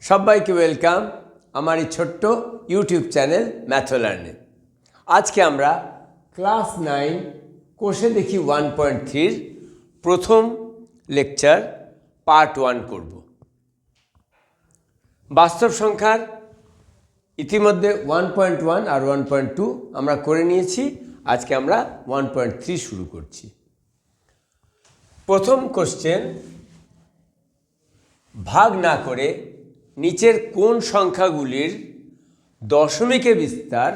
সবাইকে ওয়েলকাম আমার এই ছোট্ট ইউটিউব চ্যানেল ম্যাথ লার্নে। আজকে আমরা ক্লাস 9 কোষে দেখি 1.3 প্রথম লেকচার পার্ট 1 করব। বাস্তব সংখ্যার ইতিমধ্যে 1.1 আর 1.2 আমরা করে নিয়েছি। আজকে আমরা 1.3 শুরু করছি। প্রথম কোশ্চেন, ভাগ না করে নিচের কোন সংখ্যাগুলির দশমিকে বিস্তার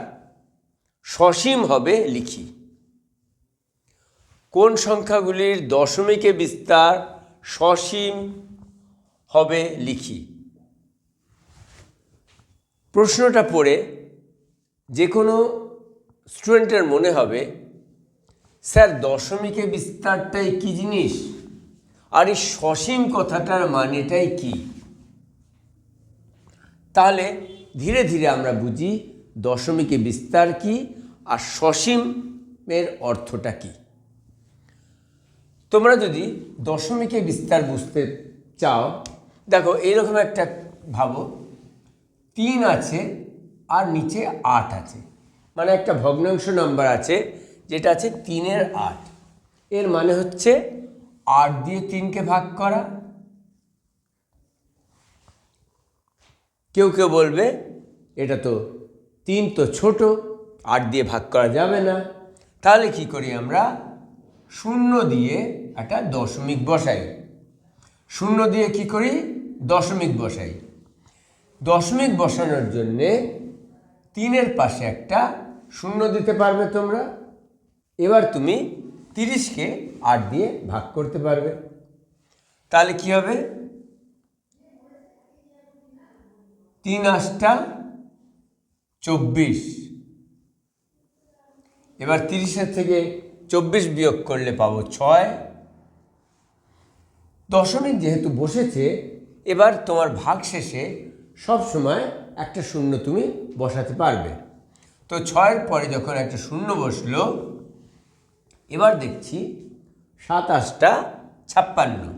সসীম হবে লিখি। কোন সংখ্যাগুলির দশমিকে বিস্তার সসীম হবে লিখি। প্রশ্নটা পড়ে যে কোনো স্টুডেন্টের মনে হবে, স্যার দশমিকে বিস্তারটাই কি জিনিস, আর এই সসীম কথাটার মানেটাই কি। তাহলে ধীরে ধীরে আমরা বুঝি দশমিকে বিস্তার কি আর সসীমের অর্থটা কি। তোমরা যদি দশমিকে বিস্তার বুঝতে চাও, দেখো এইরকম একটা ভাবো, 3 আছে আর নিচে 8 আছে, মানে একটা ভগ্নাংশ নাম্বার আছে যেটা আছে 3-এর 8। এর মানে হচ্ছে 8 দিয়ে 3কে ভাগ করা। কেউ কেউ বলবে এটা তো 3 তো ছোট, 8 দিয়ে ভাগ করা যাবে না। তাহলে কি করি আমরা, 0 দিয়ে একটা দশমিক বসাই। 0 দিয়ে কি করি, দশমিক বসাই। দশমিক বসানোর জন্যে 3-এর পাশে একটা 0 দিতে পারবে তোমরা। এবার তুমি 30কে 8 দিয়ে ভাগ করতে পারবে। তাহলে কি হবে, 3 8টা 24। এবার 30-এর থেকে 24 বিয়োগ করলে পাবো 6। দশমিক যেহেতু বসেছে, এবার তোমার ভাগ শেষে সব সময় একটা 0 তুমি বসাতে পারবে। তো 6-এর পরে যখন একটা 0 বসলো, এবার দেখছি 7 8টা 56।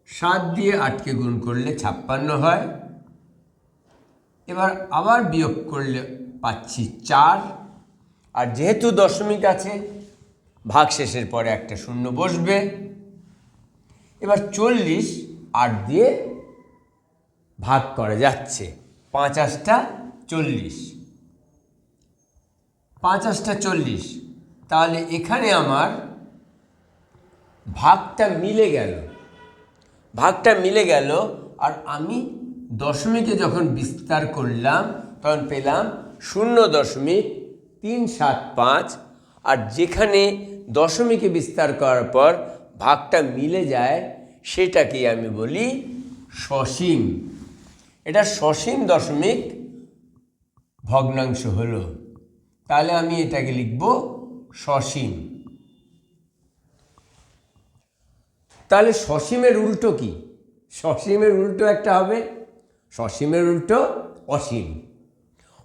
7 দিয়ে 8কে গুণ করলে 56 হয়। এবার আবার বিয়োগ করলে পাচ্ছি 4। আর যেহেতু দশমিক আছে, ভাগ শেষের পরে একটা 0 বসবে। এবার 40 8 দিয়ে ভাগ করা যাচ্ছে। 5 8টা 40, 5 8টা 40। তাহলে এখানে আমার ভাগটা মিলে গেল। ভাগটা মিলে গেল আর আমি দশমিকে যখন বিস্তার করলাম তখন পেলাম 0.375। আর যেখানে দশমিকে বিস্তার করার পর ভাগটা মিলে যায় সেটাকেই আমি বলি সসীম। এটা সসীম দশমিক ভগ্নাংশ হলো। তাহলে আমি এটাকে লিখব সসীম। তাহলে সসীমের উল্টো কি? সসীমের উল্টো একটা হবে, সসীমের উল্টো অসীম।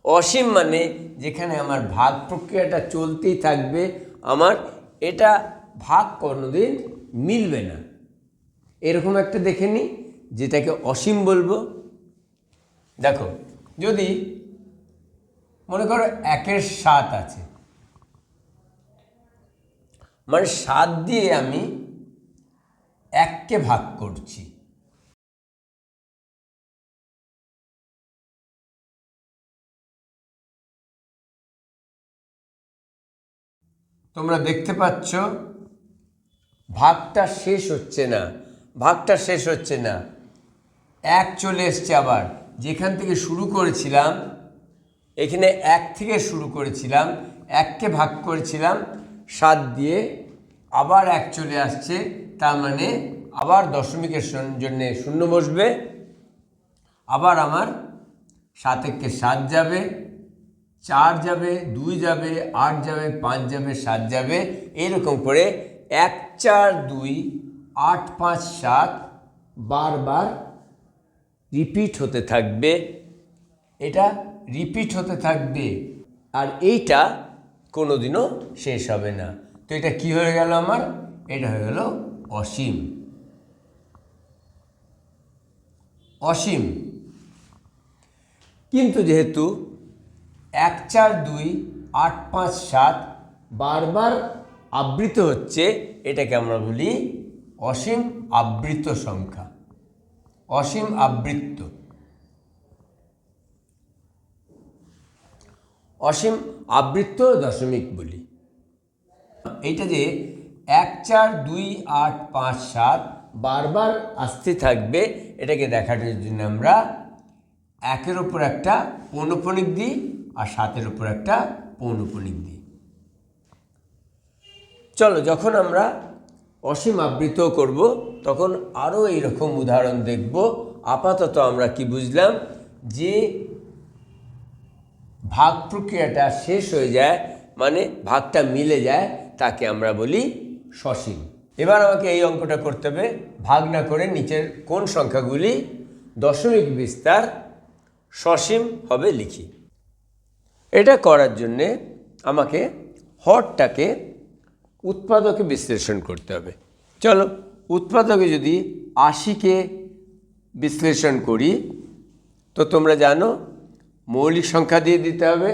অসীম মানে যেখানে আমার ভাগ প্রক্রিয়াটা চলতেই থাকবে, আমার এটা ভাগ কোনোদিন মিলবে না। এরকম একটা দেখে নিই যেটাকে অসীম বলবো। দেখো, যদি মনে করো 1-এর 7 আছে, মানে 7 দিয়ে আমি 1কে ভাগ করছি। তোমরা দেখতে পাচ্ছ ভাগটা শেষ হচ্ছে না, ভাগটা শেষ হচ্ছে না। 1 চলে এসছে আবার, যেখান থেকে শুরু করেছিলাম, এখানে 1 থেকে শুরু করেছিলাম, 1কে ভাগ করেছিলাম 7 দিয়ে, আবার 1 চলে আসছে। তার মানে আবার দশমিকের জন্য 0 বসবে। আবার আমার 7 1 7 যাবে, 4 যাবে, 2 যাবে, 8 যাবে, 5 যাবে, 7 যাবে। এরকম করে 1 4 2 8 5 7 বারবার রিপিট হতে থাকবে। এটা রিপিট হতে থাকবে আর এইটা কোনোদিনও শেষ হবে না। তো এটা কি হয়ে গেল আমার? এটা হয়ে গেল অসীম। অসীম কিন্তু যেহেতু 1 4 2 8 5 7 বারবার আবৃত হচ্ছে, এটাকে আমরা বলি অসীম আবৃত সংখ্যা, অসীম আবৃত্ত। অসীম আবৃত্ত দশমিক বলি। এইটা যে 1 4 2 8 5 7 বারবার আসতে থাকবে, এটাকে দেখানোর জন্য আমরা 1-এর ওপর একটা পৌনঃপুনিক দিই আর 7-এর ওপর একটা পৌনঃপুনিক দিই। চলো, যখন আমরা অসীম আবৃত করব তখন আরও এইরকম উদাহরণ দেখব। আপাতত আমরা কি বুঝলাম, যে ভাগ প্রক্রিয়াটা শেষ হয়ে যায়, মানে ভাগটা মিলে যায়, তাকে আমরা বলি সসীম। এবার আমাকে এই অঙ্কটা করতে হবে, ভাগ না করে নিচের কোন সংখ্যাগুলি দশমিক বিস্তার সসীম হবে লিখি। এটা করার জন্যে আমাকে হরটাকে উৎপাদকে বিশ্লেষণ করতে হবে। চলো, উৎপাদকে যদি 80-কে বিশ্লেষণ করি, তো তোমরা জানো মৌলিক সংখ্যা দিয়ে দিতে হবে।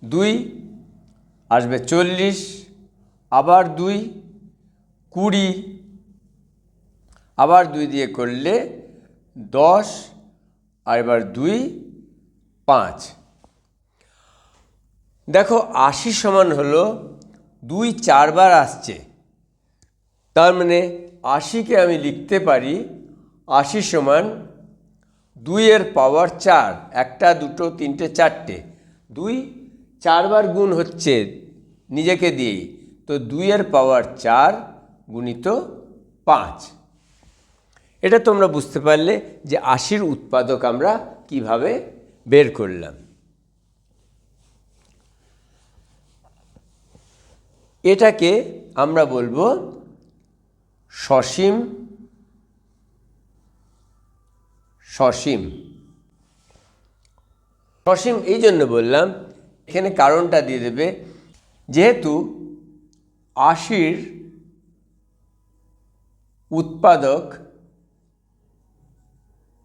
2 আসবে 40, আবার 2 20, আবার 2 দিয়ে করলে 10, আর এবার 2 5। দেখো 80 সমান হলো 2 4 বার আসছে, তার মানে 80-কে আমি লিখতে পারি 80 সমান 2-এর পাওয়ার 4, 1 2 3 4টে, 2 4 বার গুণ হচ্ছে নিজেকে দিয়েই, তো 2-এর পাওয়ার 4 গুণিত 5। এটা তোমরা বুঝতে পারলে যে 80-র উৎপাদক আমরা কিভাবে বের করলাম। এটাকে আমরা বলবো সসীম। সসীম সসীম এই জন্য বললাম, এখানে কারণটা দিয়ে দেবে, যেহেতু 80-র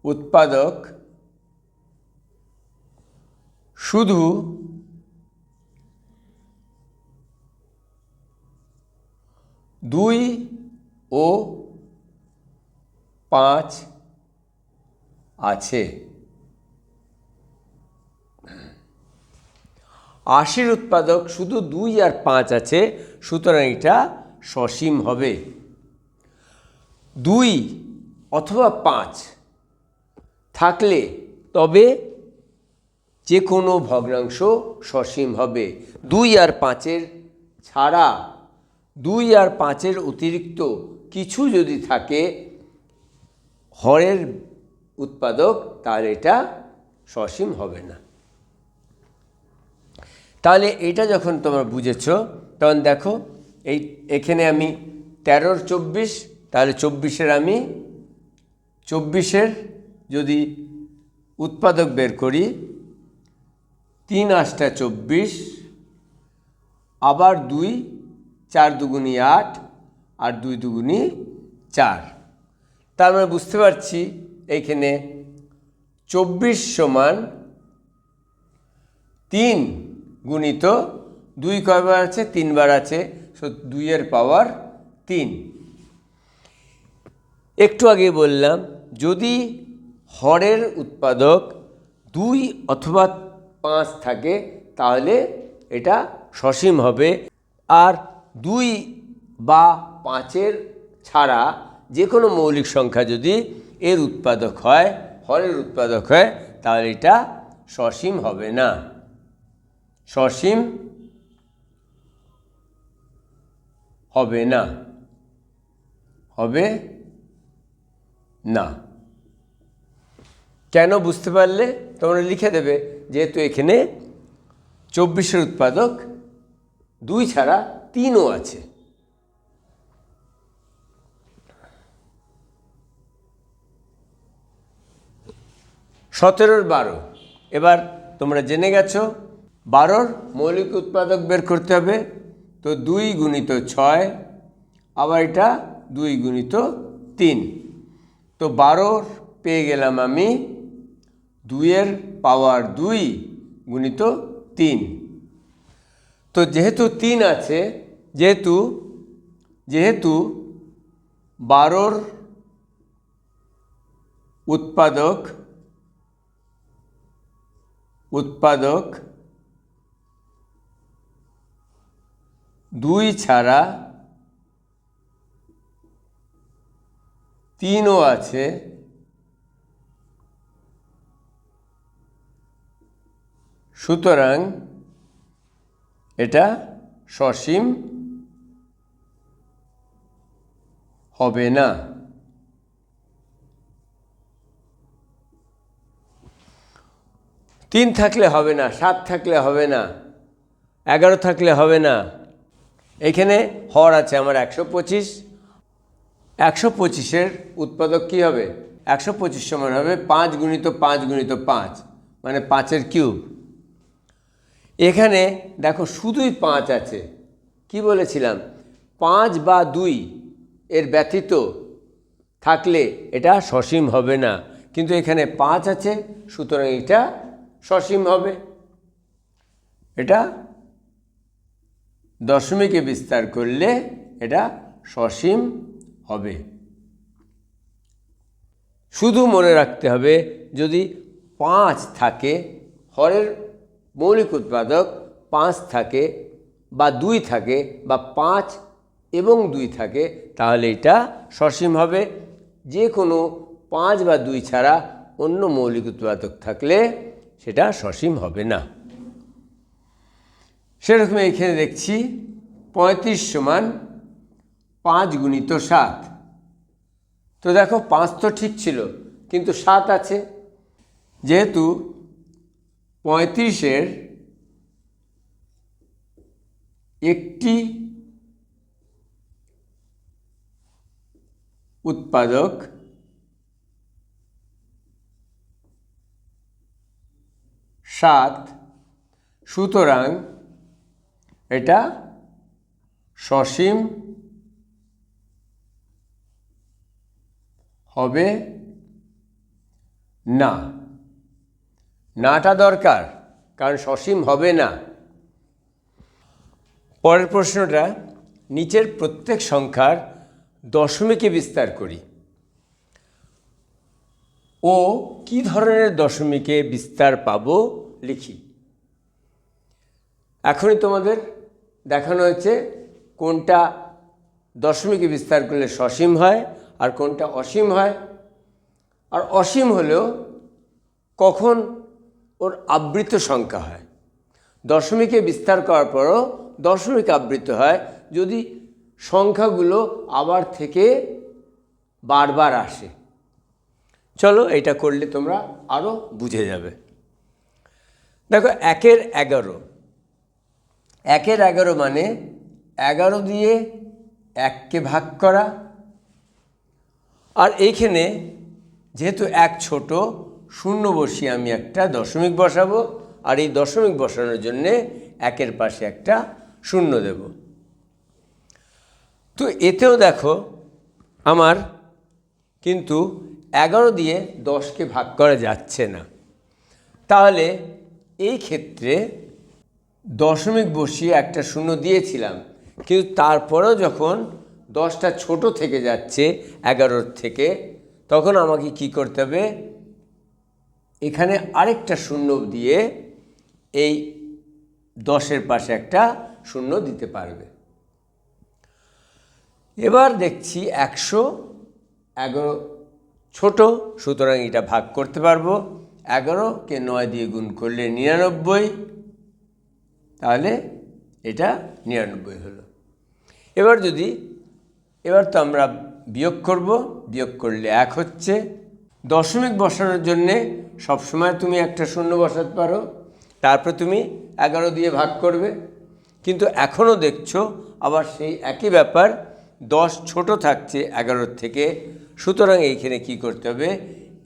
উৎপাদক শুধু 2 ও 5 আছে। 80-র উৎপাদক শুধু 2 আর 5 আছে, সুতরাং এটা সসীম হবে। 2 অথবা 5 থাকলে তবে যে কোনো ভগ্নাংশ সসীম হবে। 2 আর 5-এর ছাড়া, 2 আর 5-এর অতিরিক্ত কিছু যদি থাকে হরের উৎপাদক, তাহলে এটা সসীম হবে না। তাহলে এটা যখন তোমরা বুঝেছ, তখন দেখো এখানে আমি 13-র 24, তাহলে 24-এর আমি 24-এর যদি উৎপাদক বের করি, 3 8 24, আবার 2 4 2 8, আর 2 2 4। তার মানে বুঝতে পারছি এইখানে 24 সমান 3 গুণিত 2 কয়বার আছে, 3 বার আছে, 2-এর পাওয়ার 3। একটু আগে বললাম যদি হরের উৎপাদক 2 অথবা 5 থাকে তাহলে এটা সসীম হবে, আর 2 বা 5-এর ছাড়া যে কোনো মৌলিক সংখ্যা যদি এর উৎপাদক হয়, হরের উৎপাদক হয়, তাহলে এটা সসীম হবে না। সসীম হবে না, হবে না। কেন বুঝতে পারলে তোমরা লিখে দেবে, যেহেতু এখানে 24-এর উৎপাদক 2 ছাড়া 3ও আছে। সতেরোর 12, এবার তোমরা জেনে গেছো 12-র মৌলিক উৎপাদক বের করতে হবে, তো 2 গুণিত 6, আবার এটা 2 গুণিত 3, তো 12 পেয়ে গেলাম আমি 2 পাওয়ার 2 গুণিত 3। তো যেহেতু 3 আছে, যেহেতু 12 উৎপাদক 2 ছাড়া 3ও আছে, সুতরাং এটা সসীম হবে না। 3 থাকলে হবে না, 7 থাকলে হবে না, 11 থাকলে হবে না। এখানে হর আছে আমার 125। 125-এর উৎপাদক কি হবে? 125 সমান হবে 5 গুণিত 5 গুণিত 5, মানে 5-এর কিউব। এখানে দেখো শুধুই 5 আছে। কি বলেছিলাম? 5 বা 2 এর ব্যতীত থাকলে এটা সসীম হবে না, কিন্তু এখানে 5 আছে, সুতরাং এটা সসীম হবে। এটা দশমিকে বিস্তার করলে এটা সসীম হবে। শুধু মনে রাখতে হবে, যদি 5 থাকে, হরের মৌলিক উৎপাদক 5 থাকে বা 2 থাকে বা 5 এবং 2 থাকে, তাহলে এটা সসীম হবে। যে কোনো 5 বা 2 ছাড়া অন্য মৌলিক উৎপাদক থাকলে সেটা সসীম হবে না। সেরকম এখানে দেখছি 35 সমান 5 গুণিত 7। তো দেখো 5 তো ঠিক ছিল, কিন্তু 7 আছে। যেহেতু 35-এর একটি উৎপাদক 7, সুতরাং এটা সসীম হবে না। নাটা দরকার, কারণ সসীম হবে না। পরের প্রশ্নটা, নিচের প্রত্যেক সংখ্যার দশমিকে বিস্তার করি। ও কি ধরনের দশমিকে বিস্তার পাবো লিখি। এখনই তোমাদের দেখানো হয়েছে কোনটা দশমিকে বিস্তার করলে সসীম হয় আর কোনটা অসীম হয়। আর অসীম হলেও কখন ওর আবৃত সংখ্যা হয়। দশমিকে বিস্তার করার পরও দশমিক আবৃত হয় যদি সংখ্যাগুলো আবার থেকে বারবার আসে। চলো এটা করলে তোমরা আরও বুঝে যাবে। দেখো 1-এর 11। 1-এর 11 মানে 11 দিয়ে 1কে ভাগ করা। আর এইখানে যেহেতু 1 ছোট, 0 বসিয়ে আমি একটা দশমিক বসাবো, আর এই দশমিক বসানোর জন্যে 1-এর পাশে একটা 0 দেব। তো এতেও দেখো আমার কিন্তু 11 দিয়ে 10কে ভাগ করা যাচ্ছে না। তাহলে এই ক্ষেত্রে দশমিক বসিয়ে একটা 0 দিয়েছিলাম, কিন্তু তারপরেও যখন 10টা ছোট থেকে যাচ্ছে 11-র থেকে, তখন আমাকে কি করতে হবে? এখানে আরেকটা 0 দিয়ে এই 10-এর পাশে একটা 0 দিতে পারবে। এবার দেখছি 111 ছোট, সুতরাং এটা ভাগ করতে পারবো। 11কে 9 দিয়ে গুণ করলে 99, তাহলে এটা 99 হলো। এবার তো আমরা বিয়োগ করব, বিয়োগ করলে 1 হচ্ছে। দশমিক বসানোর জন্যে সবসময় তুমি একটা 0 বসাতে পারো, তারপর তুমি 11 দিয়ে ভাগ করবে। কিন্তু এখনও দেখছো আবার সেই একই ব্যাপার, 10 ছোট থাকছে 11-র থেকে, সুতরাং এইখানে কি করতে হবে?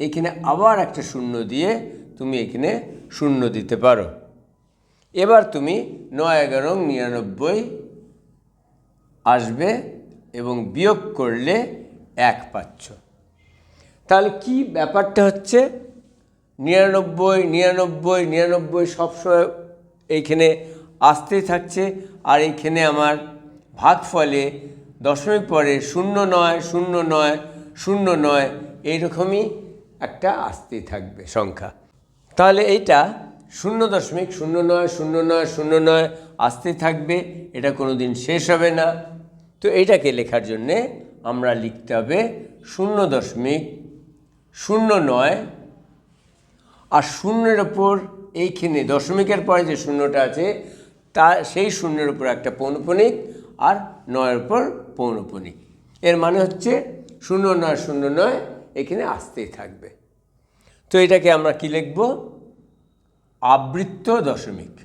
এইখানে আবার একটা 0 দিয়ে তুমি এখানে 0 দিতে পারো। এবার তুমি 9 11 99 আসবে এবং বিয়োগ করলে 1 পাচ্ছ। তাহলে কি ব্যাপারটা হচ্ছে? 99, 99, 99 সবসময় এইখানে আসতেই থাকছে। আর এইখানে আমার ভাগফলে দশমিক পরে 09, 09, 09 এইরকমই একটা আসতেই থাকবে সংখ্যা। তাহলে এইটা 0.09090909 আসতেই থাকবে, এটা কোনো দিন শেষ হবে না। তো এইটাকে লেখার জন্যে আমরা লিখতে হবে 0.09, আর শূন্যের ওপর এইখানে দশমিকের পরে যে শূন্যটা আছে তা সেই শূন্যের উপর একটা পৌনঃপুনিক আর 9-এর উপর পৌনঃপুনিক। এর মানে হচ্ছে 0909 এখানে আসতেই থাকবে। তো এটাকে আমরা কি লিখব? আবৃত্ত দশমিক।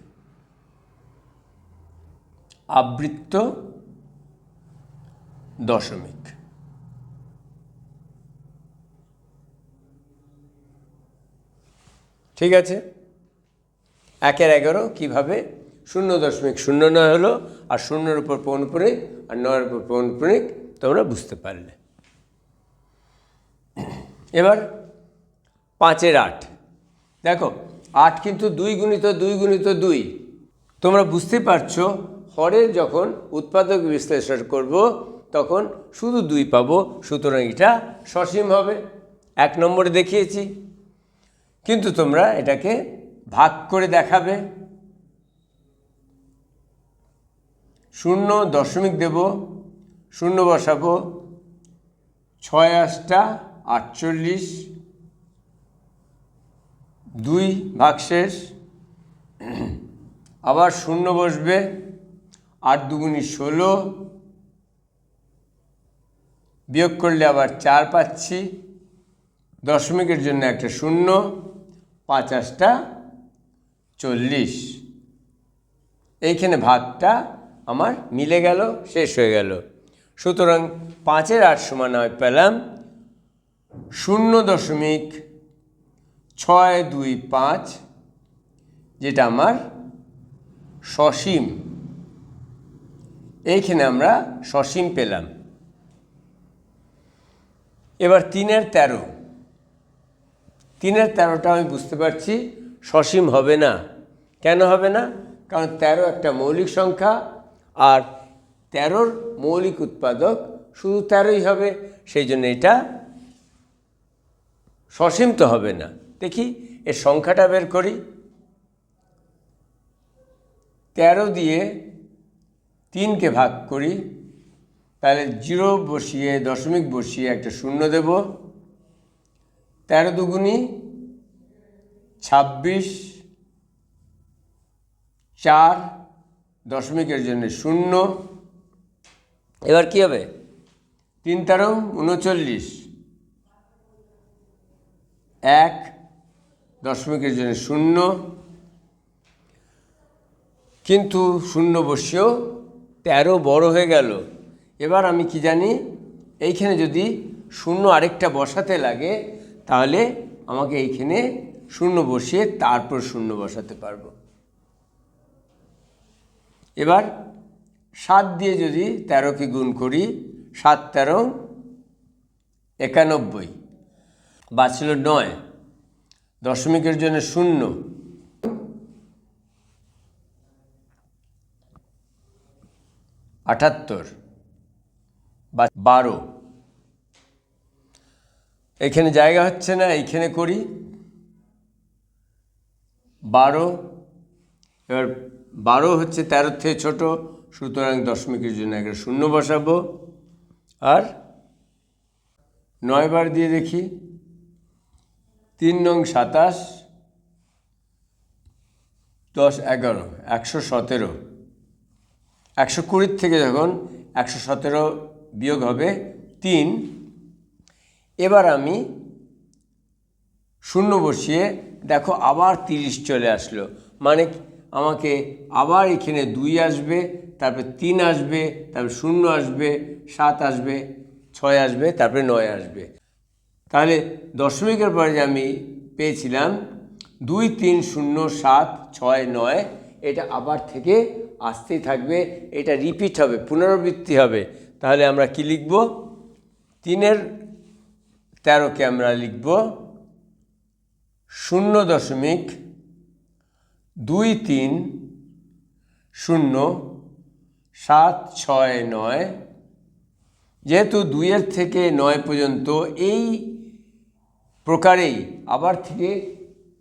আবৃত্ত দশমিক। ঠিক আছে, 1-এর 11 কীভাবে 0.09 হলো, আর 0-এর উপর পৌনঃপুনিক আর 9-এর উপর পৌনঃপুনিক তোমরা বুঝতে পারলে। এবার 5-এর 8 দেখো, 8 কিন্তু 2 গুণিত 2 গুণিত 2। তোমরা বুঝতে পারছো হরের যখন উৎপাদক বিশ্লেষণ করব তখন শুধু 2 পাবো, সুতরাং এটা সসীম হবে। 1 নম্বরে দেখিয়েছি, কিন্তু তোমরা এটাকে ভাগ করে দেখাবে। 0 দশমিক দেব, 0 বসাবো, 6-8 48, 2 ভাগশেষ, আবার 0 বসবে, 8 দুগুণি 16, বিয়োগ করলে আবার 4 পাচ্ছি, দশমিকের জন্য একটা 0, 5-8 40। এইখানে ভাগটা আমার মিলে গেল, শেষ হয়ে গেল। সুতরাং 5-এর 8 সমান আমি পেলাম 0.625, যেটা আমার সসীম। এইখানে আমরা সসীম পেলাম। এবার 3-এর 13, 3-এর 13টা আমি বুঝতে পারছি সসীম হবে না। কেন হবে না? কারণ 13 একটা মৌলিক সংখ্যা, আর 13-র মৌলিক উৎপাদক শুধু 13ই হবে, সেই জন্য এটা সসীম তো হবে না। দেখি এর সংখ্যাটা বের করি। 13 দিয়ে 3কে ভাগ করি, তাহলে 0 বসিয়ে দশমিক বসিয়ে একটা 0 দেব। 13 দুগুণি 26, 4 দশমিকের জন্য 0। এবার কি হবে? 3-13 39, 1 দশমিকের জন্য 0, কিন্তু 0 বসিয়েও 13 বড় হয়ে গেল। এবার আমি কি জানি, এইখানে যদি 0 আরেকটা বসাতে লাগে তাহলে আমাকে এইখানে 0 বসিয়ে তারপর 0 বসাতে পারবো। এবার 7 দিয়ে যদি 13কে গুণ করি, 7-13 91, বাঁচল 9, দশমিকের জন্য 0, 78 বা 12। এখানে জায়গা হচ্ছে না, এইখানে করি 12। এবার 12 হচ্ছে 13 থেকে ছোট, সুতরাং দশমিকের জন্য একটা 0 বসাবো। আর 9 বার দিয়ে দেখি, 3 নং 27, 10 11 117, 120 থেকে যখন 117 বিয়োগ হবে 3। এবার আমি 0 বসিয়ে দেখো আবার 30 চলে আসলো, মানে আমাকে আবার এখানে 2 আসবে, তারপরে 3 আসবে, তারপরে 0 আসবে, 7 আসবে, 6 আসবে, তারপরে 9 আসবে। তাহলে দশমিকের পরে যে আমি পেয়েছিলাম 2 3 0 7 6 9, এটা আবার থেকে আসতেই থাকবে, এটা রিপিট হবে, পুনরাবৃত্তি হবে। তাহলে আমরা কি লিখব? 3-এর 13কে আমরা লিখব 0.23076 যেহেতু 2 থেকে 9 পর্যন্ত এই প্রকারেই আবার থেকে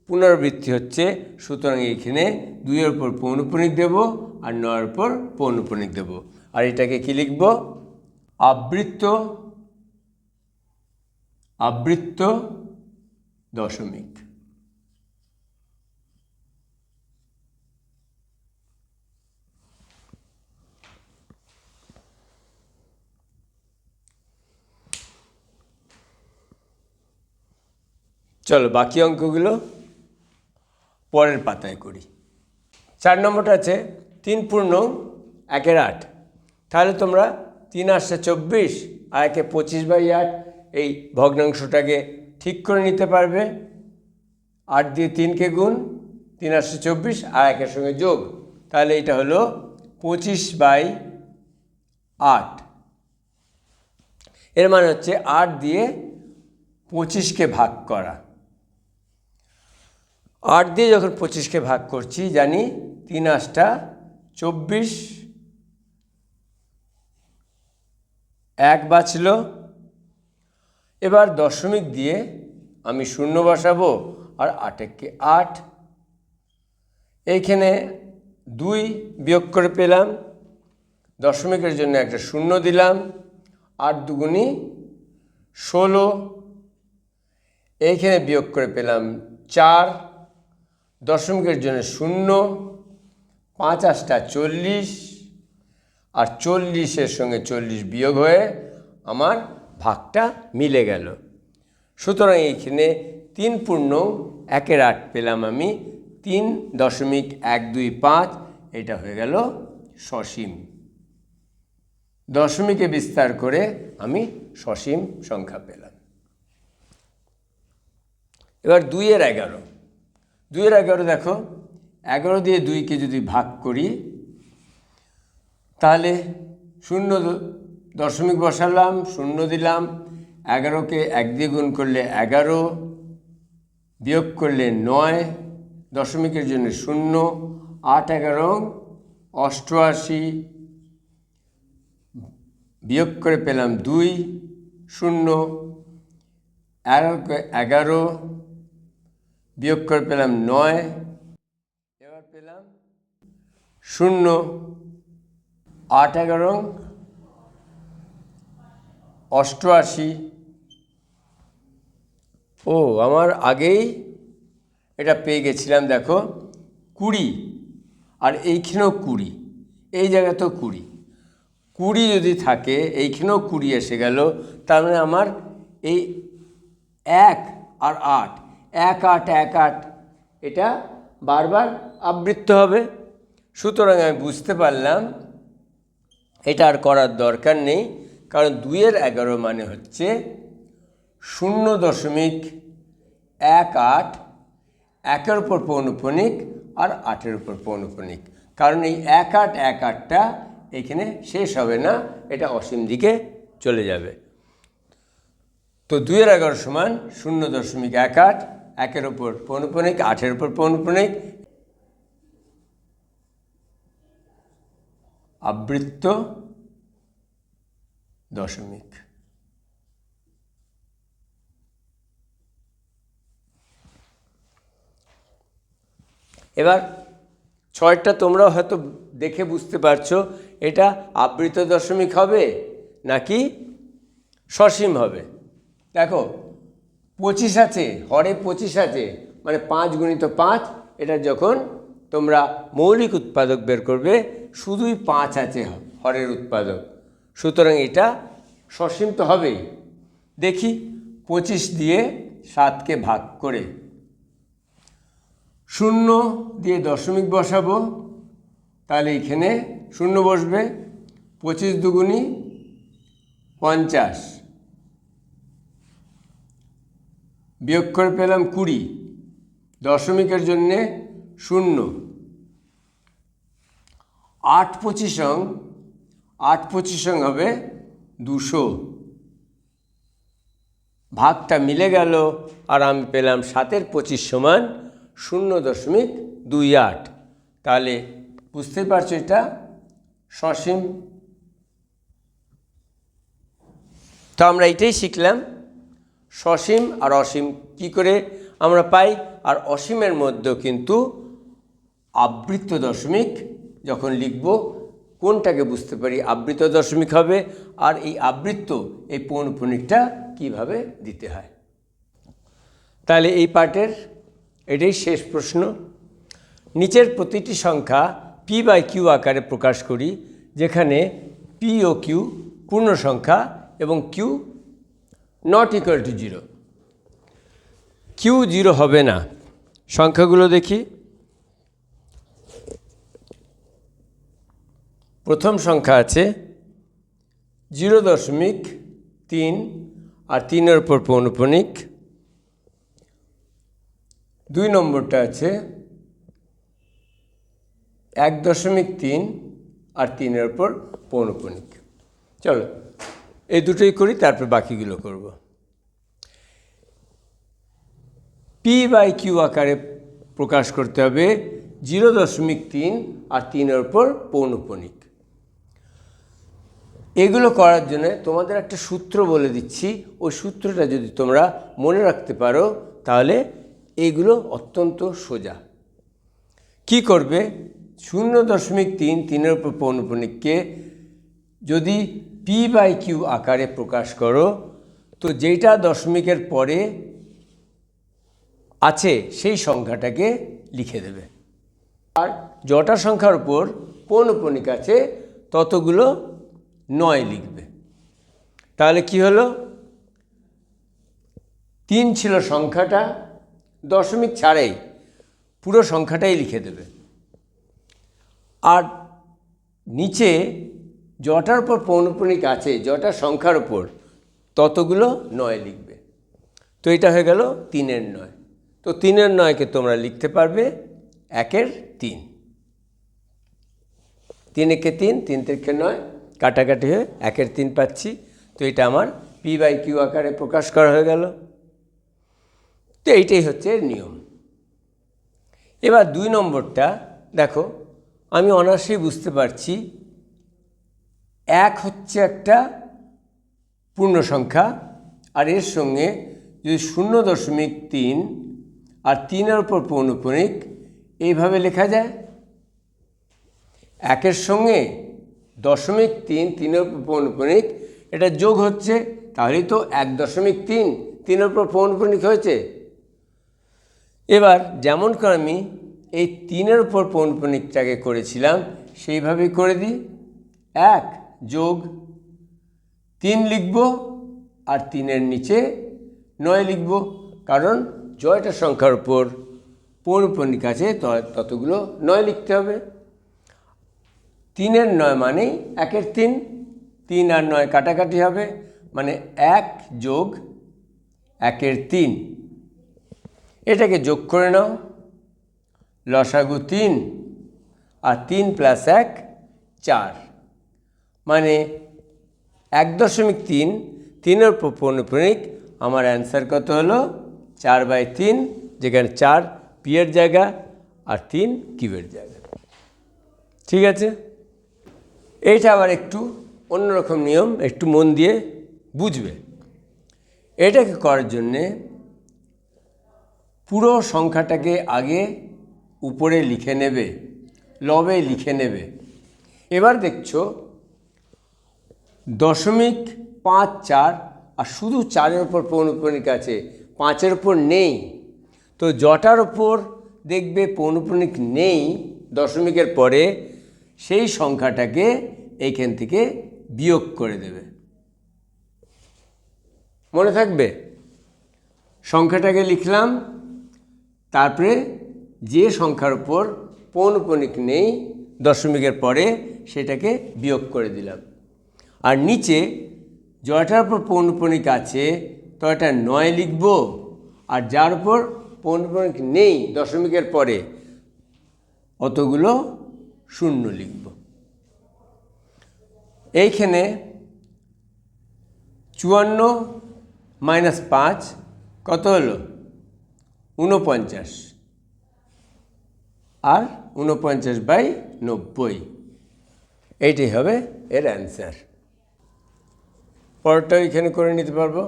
পুনরাবৃত্তি হচ্ছে, সুতরাং এইখানে 2-এর উপর পৌনঃপুনিক দেব আর 9-এর উপর পৌনঃপুনিক দেব। আর এটাকে কি লিখব? আবৃত্ত দশমিক। চলো বাকি অঙ্কগুলো পরের পাতায় করি। 4 নম্বরটা আছে 3×1/8। তাহলে তোমরা 3×8 = 24 আর 25/8 এই ভগ্নাংশটাকে ঠিক করে নিতে পারবে। 8 দিয়ে 3কে গুণ, 3×8 = 24 আর 1-এর সঙ্গে যোগ, তাহলে এটা হলো 25/8। এর মানে হচ্ছে 8 দিয়ে 25কে ভাগ করা। 8 দিয়ে যখন 25কে ভাগ করছি জানি 3×8 = 24, 1 বাঁচল। এবার দশমিক দিয়ে আমি 0 বসাবো আর 8-একে 8। এইখানে 2 বিয়োগ করে পেলাম, দশমিকের জন্য একটা 0 দিলাম, 8 দুগুণি 16। এইখানে বিয়োগ করে পেলাম 4, দশমিকের জন্য 0, 5×8 = 40 আর 40-এর সঙ্গে 40 বিয়োগ হয়ে আমার ভাগটা মিলে গেল। সুতরাং এইখানে 3×1/8 পেলাম আমি 3.125। এটা হয়ে গেল সসীম। দশমিকে বিস্তার করে আমি সসীম সংখ্যা পেলাম। এবার 2-এর 11 দেখো, 11 দিয়ে 2কে যদি ভাগ করি তাহলে 0 দশমিক বসালাম, 0 দিলাম, 11কে 1 দিয়ে গুণ করলে 11, বিয়োগ করলে 9, দশমিকের জন্য 0, 8×11 = 88, বিয়োগ করে পেলাম 2, 0, 11, বিয়োগ করে পেলাম 9, এবার পেলাম 0, 8×11 = 88। ও আমার আগেই এটা পেয়ে গেছিলাম, দেখো 20 আর এইখানেও 20, এই জায়গাতেও 20 যদি থাকে, এইখানেও 20 এসে গেল, তার মানে আমার এই 1 আর 8, 1 8 1 8 এটা বারবার আবৃত্ত হবে। সুতরাং আমি বুঝতে পারলাম এটা আর করার দরকার নেই, কারণ 2-এর 11 মানে হচ্ছে 0.18, 1-এর উপর পৌনঃপুনিক আর 8-এর উপর পৌনঃপুনিক। কারণ এই 1 8 1 8টা এখানে শেষ হবে না, এটা অসীম দিকে চলে যাবে। তো 2-এর 11 সমান 0.18, 1-এর উপর পৌনঃপুনিক, 8-এর উপর পৌনঃপুনিক, আবৃত্ত দশমিক। এবার 6টা তোমরাও হয়তো দেখে বুঝতে পারছো এটা আবৃত দশমিক হবে নাকি সসীম হবে। দেখো 25 আছে, হরে 25 আছে, মানে 5×5। এটা যখন তোমরা মৌলিক উৎপাদক বের করবে শুধুই 5 আছে হরের উৎপাদক, সুতরাং এটা সসীম তো হবেই। দেখি 25 দিয়ে 7কে ভাগ করে 0 দিয়ে দশমিক বসাবো, তাহলে এখানে 0 বসবে। 25 দুগুণি 50, বিয়োগ করে পেলাম 20, দশমিকের জন্যে 0, 8×25 হবে 200, ভাগটা মিলে গেল আর আমি পেলাম 7/25 সমান 0.28। তাহলে বুঝতেই পারছো এটা সসীম। তো আমরা এটাই শিখলাম সসীম আর অসীম কি করে আমরা পাই, আর অসীমের মধ্যেও কিন্তু আবৃত্ত দশমিক যখন লিখব কোনটাকে বুঝতে পারি আবৃত্ত দশমিক হবে, আর এই আবৃত্ত এই পৌনঃপুনিকটা কিভাবে দিতে হয়। তাহলে এই পার্টের এটাই শেষ প্রশ্ন। নিচের প্রতিটি সংখ্যা p/q আকারে প্রকাশ করি, যেখানে p ও q পূর্ণ সংখ্যা এবং q not equal to 0। q 0 হবে না। সংখ্যাগুলো দেখি। প্রথম সংখ্যা আছে 0.3 আর 3-এর উপর পৌনঃপুনিক। 2 নম্বরটা আছে 1.3 আর 3-এর উপর পৌনঃপুনিক। চলো এই দুটোই করি, তারপর বাকিগুলো করব। p/q আকারে প্রকাশ করতে হবে 0.3 আর 3-এর উপর পৌনঃপুনিক। এগুলো করার জন্য তোমাদের একটা সূত্র বলে দিচ্ছি, ওই সূত্রটা যদি তোমরা মনে রাখতে পারো তাহলে এগুলো অত্যন্ত সোজা। কি করবে, 0.3 3-এর উপর পৌনঃপুনিককে যদি p/q আকারে প্রকাশ করো, তো যেটা দশমিকের পরে আছে সেই সংখ্যাটাকে লিখে দেবে, আর যটা সংখ্যার উপর পৌনঃপুনিক আছে ততগুলো 9 লিখবে। তাহলে কি হলো, 3 ছিল সংখ্যাটা, দশমিক ছাড়াই পুরো সংখ্যাটাই লিখে দেবে, আর নিচে যটার উপর পৌনঃপুনিক আছে যটা সংখ্যার উপর ততগুলো 9 লিখবে। তো এটা হয়ে গেল 3-এর 9। তো 3-এর 9কে তোমরা লিখতে পারবে 1-এর 3। 3-একে 3, 3-3-কে 9, কাটাকাটি হয়ে 1-এর 3 পাচ্ছি। তো এটা আমার p/q আকারে প্রকাশ করা হয়ে গেল। তো এইটাই হচ্ছে নিয়ম। এবার 2 নম্বরটা দেখো, আমি অনায়াসেই বুঝতে পারছি 1 হচ্ছে একটা পূর্ণ সংখ্যা, আর এর সঙ্গে যদি 0.3 আর 3-এর উপর পৌনঃপুনিক এইভাবে লেখা যায়। 1-এর সঙ্গে 0.3 3-এর উপর পৌনঃপুনিক এটা যোগ হচ্ছে, তাহলেই তো 1.3 3-এর উপর পৌনঃপুনিক হয়েছে। এবার যেমন করে আমি এই 3-এর উপর পৌনঃপুনিকটাকে করেছিলাম সেইভাবেই করে দিই। 1 যোগ 3 লিখব আর 3-এর নিচে 9 লিখব, কারণ জয়টা সংখ্যার উপর পৌনঃপুনিক আছে ততগুলো 9 লিখতে হবে। 3-এর 9 মানে 1-এর 3, 3 আর 9 কাটাকাটি হবে, মানে 1 যোগ 1-এর 3। এটাকে যোগ করে নাও, লসাগু 3 আর 3 + 1 4, মানে 1.3 3-এর উপর পৌনঃপুনিক। আমার অ্যান্সার কত হলো 4/3, যেখানে 4 p-এর জায়গা আর 3 q-এর জায়গা। ঠিক আছে, এইটা আবার একটু অন্যরকম নিয়ম, একটু মন দিয়ে বুঝবে। এটাকে করার জন্যে পুরো সংখ্যাটাকে আগে উপরে লিখে নেবে, লবে লিখে নেবে। এবার দেখছো 0.54 আর শুধু 4-এর উপর পৌনঃপুনিক আছে, 5-এর উপর নেই। তো যটার উপর দেখবে পৌনঃপুনিক নেই দশমিকের পরে, সেই সংখ্যাটাকে এইখান থেকে বিয়োগ করে দেবে। মনে থাকবে, সংখ্যাটাকে লিখলাম, তারপরে যে সংখ্যার উপর পৌনঃপুনিক নেই দশমিকের পরে সেটাকে বিয়োগ করে দিলাম, আর নিচে যটার উপর পৌনঃপুনিক আছে তো এটা 9 লিখব, আর যার উপর পৌনঃপুনিক নেই দশমিকের পরে অতগুলো 0 লিখব। এইখানে 54 -5 কত হলো 49, আর 49/90, এইটাই হবে এর অ্যান্সার। পরেরটা এখানে করে নিতে পারবো।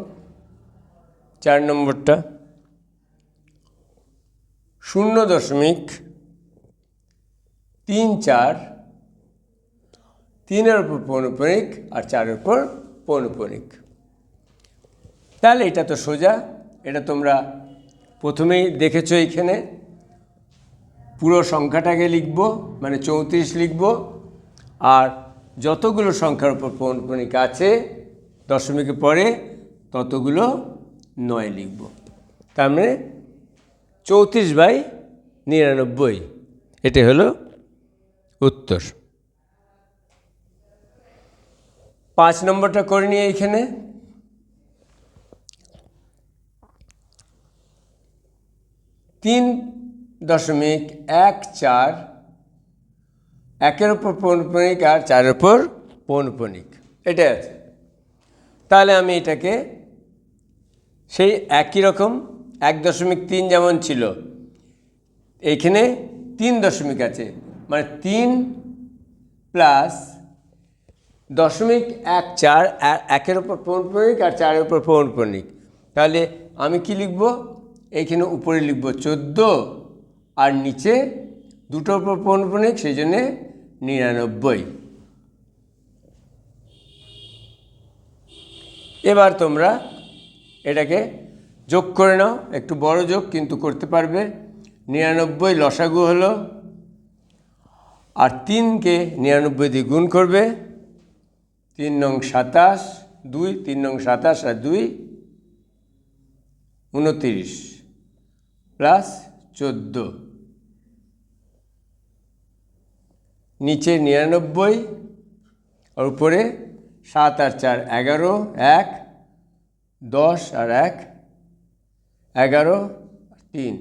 4 নম্বরটা 0.34, 3-এর উপর পৌনঃপুনিক আর 4-এর উপর পৌনঃপুনিক। তাহলে এটা তো সোজা, এটা তোমরা প্রথমেই দেখেছো। এইখানে পুরো সংখ্যাটাকে লিখব, মানে 34 লিখব, আর যতগুলো সংখ্যার উপর পৌনঃপুনিক আছে দশমিকের পরে ততগুলো 9 লিখব। তার মানে 34/99, এটা হলো উত্তর। 5 নম্বরটা করে নিয়ে এইখানে 3.14, 1-এর উপর পৌনঃপুনিক আর 4-এর উপর পৌনঃপুনিক, এটাই আছে। তাহলে আমি এটাকে সেই একই রকম 1.3 যেমন ছিল, এইখানে 3 দশমিক আছে, মানে 3 প্লাস 0.14, 1-এর উপর পৌনঃপুনিক আর 4-এর উপর পৌনঃপুনিক। তাহলে আমি কি লিখব, এইখানে উপরে লিখব 14, আর নিচে দুটোর উপর পৌনঃপুনিক, সেই জন্যে 99। এবার তোমরা এটাকে যোগ করে নাও, একটু বড় যোগ কিন্তু করতে পারবে। 99 লসাগু হলো, আর 3কে 99 দিয়ে গুণ করবে, 3 নং 27, 2, 3 নং 27 আর 2 29 প্লাস 14, নিচে 99 আর উপরে 7 আর 4 11, 1 10 আর 1 11, 3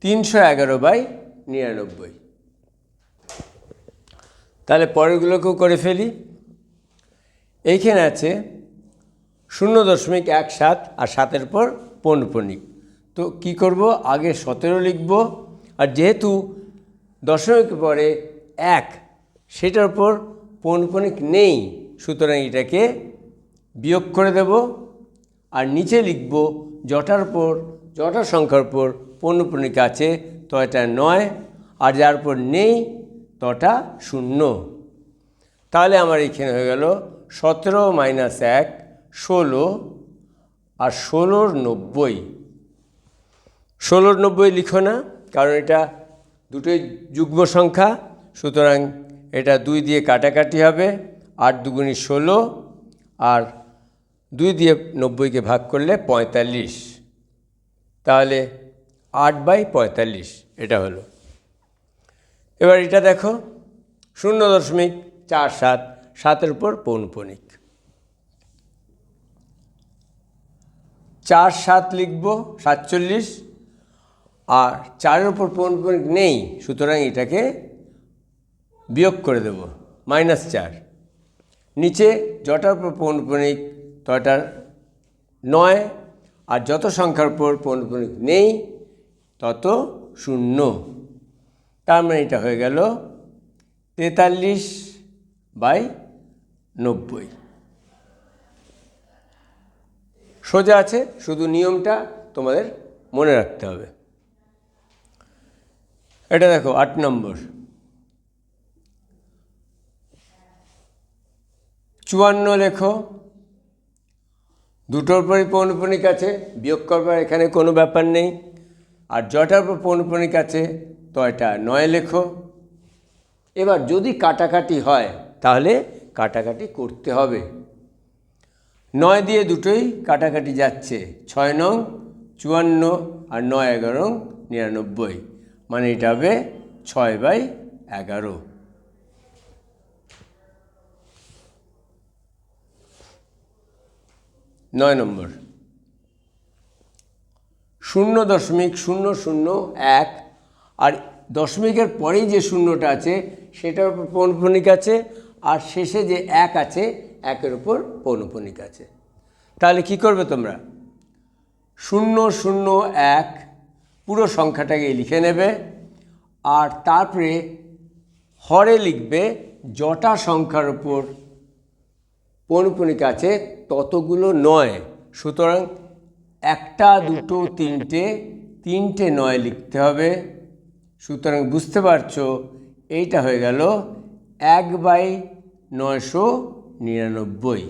311/99। তাহলে পরেরগুলোকেও করে ফেলি। এইখানে আছে 0.17 আর 7-এর উপর পৌনঃপুনিক। তো কি করব, আগে 17 লিখব, আর যেহেতু দশমিকের পরে 1 সেটার উপর পৌনঃপুনিক নেই, সুতরাং এটাকে বিয়োগ করে দেব, আর নিচে লিখব যটা সংখ্যার উপর পৌনঃপুনিক আছে তটা 9, আর যার উপর নেই তটা 0। তাহলে আমার এখানে হয়ে গেল 17 - 1 16, আর 16-র 90। 16-র 90 লিখো না, কারণ এটা দুটোই যুগ্ম সংখ্যা, সুতরাং এটা 2 দিয়ে কাটাকাটি হবে, 8 × 2 = 16, আর 2 দিয়ে 90কে ভাগ করলে 45, তাহলে 8/45 এটা হলো। এবার এটা দেখো 0.47, 7-এর উপর পৌনঃপুনিক। 4 7 লিখব 47, আর 4-এর উপর পৌনঃপুনিক নেই, সুতরাং এটাকে বিয়োগ করে দেব, -4। নিচে যটার উপর পৌনঃপুনিক তটার 9, আর যত সংখ্যার উপর পৌনঃপুনিক নেই তত 0। তার মানে এটা হয়ে গেল 43/90। সোজা আছে, শুধু নিয়মটা তোমাদের মনে রাখতে হবে। এটা দেখো 8 নম্বর 54 লেখো, দুটোর উপরই পৌনঃপুনিক আছে, বিয়োগ করবার এখানে কোনো ব্যাপার নেই, আর যটার উপর পৌনঃপুনিক আছে তো এটা 9 লেখো। এবার যদি কাটাকাটি হয় তাহলে কাটাকাটি করতে হবে। 9 দিয়ে দুটোই কাটাকাটি যাচ্ছে, 6 নং 54 আর 9 11 99, মানে এটা হবে 6/11। 9 নম্বর 0.001, আর দশমিকের পরেই যে শূন্যটা আছে সেটার উপর পৌনঃপুনিক আছে, আর শেষে যে 1 আছে 1-এর উপর পৌনঃপুনিক আছে। তাহলে কি করবে তোমরা, 001 পুরো সংখ্যাটাকে লিখে নেবে, আর তারপরে হরে লিখবে যটা সংখ্যার উপর পৌনঃপুনিক আছে ততগুলো নয়। সুতরাং 1 2 3টে 9 লিখতে হবে। সুতরাং বুঝতে পারছো এইটা হয়ে গেল 1/999।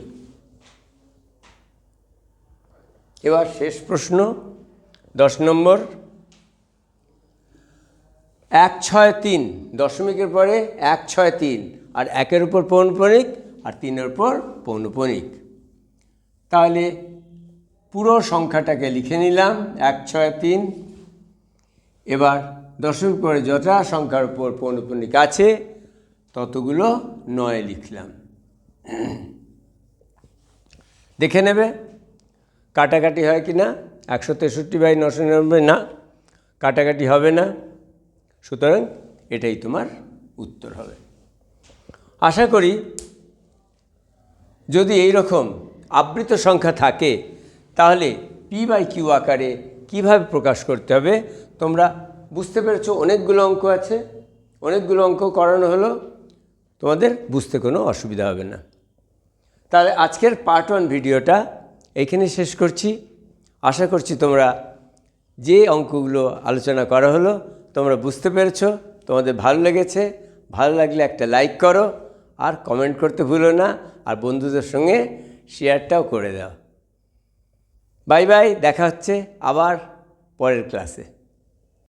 এবার শেষ প্রশ্ন 10 নম্বর। 163 দশমিকের পরে 163, আর 1-এর উপর পৌনঃপুনিক আর 3-এর উপর পৌনঃপুনিক। তাহলে পুরো সংখ্যাটাকে লিখে নিলাম 163। এবার দশমিক পরে যটা সংখ্যার উপর পৌনঃপুনিক আছে ততগুলো 9 লিখলাম। দেখে নেবে কাটাকাটি হয় কি না। 163/999 না, কাটাকাটি হবে না। সুতরাং এটাই তোমার উত্তর হবে। আশা করি যদি এই রকম আবৃত সংখ্যা থাকে তাহলে p/q আকারে কিভাবে প্রকাশ করতে হবে তোমরা বুঝতে পেরেছো। অনেকগুলো অঙ্ক আছে, অনেকগুলো অঙ্ক করানো হলো, তোমাদের বুঝতে কোনো অসুবিধা হবে না। তাহলে আজকের পার্ট 1 ভিডিওটা এইখানে শেষ করছি। আশা করছি তোমরা যে অঙ্কগুলো আলোচনা করা হলো তোমরা বুঝতে পেরেছো, তোমাদের ভালো লেগেছে। ভালো লাগলে একটা লাইক করো, আর কমেন্ট করতে ভুলো না, আর বন্ধুদের সঙ্গে শেয়ারটাও করে দাও। বাই বাই, দেখা হচ্ছে আবার পরের ক্লাসে।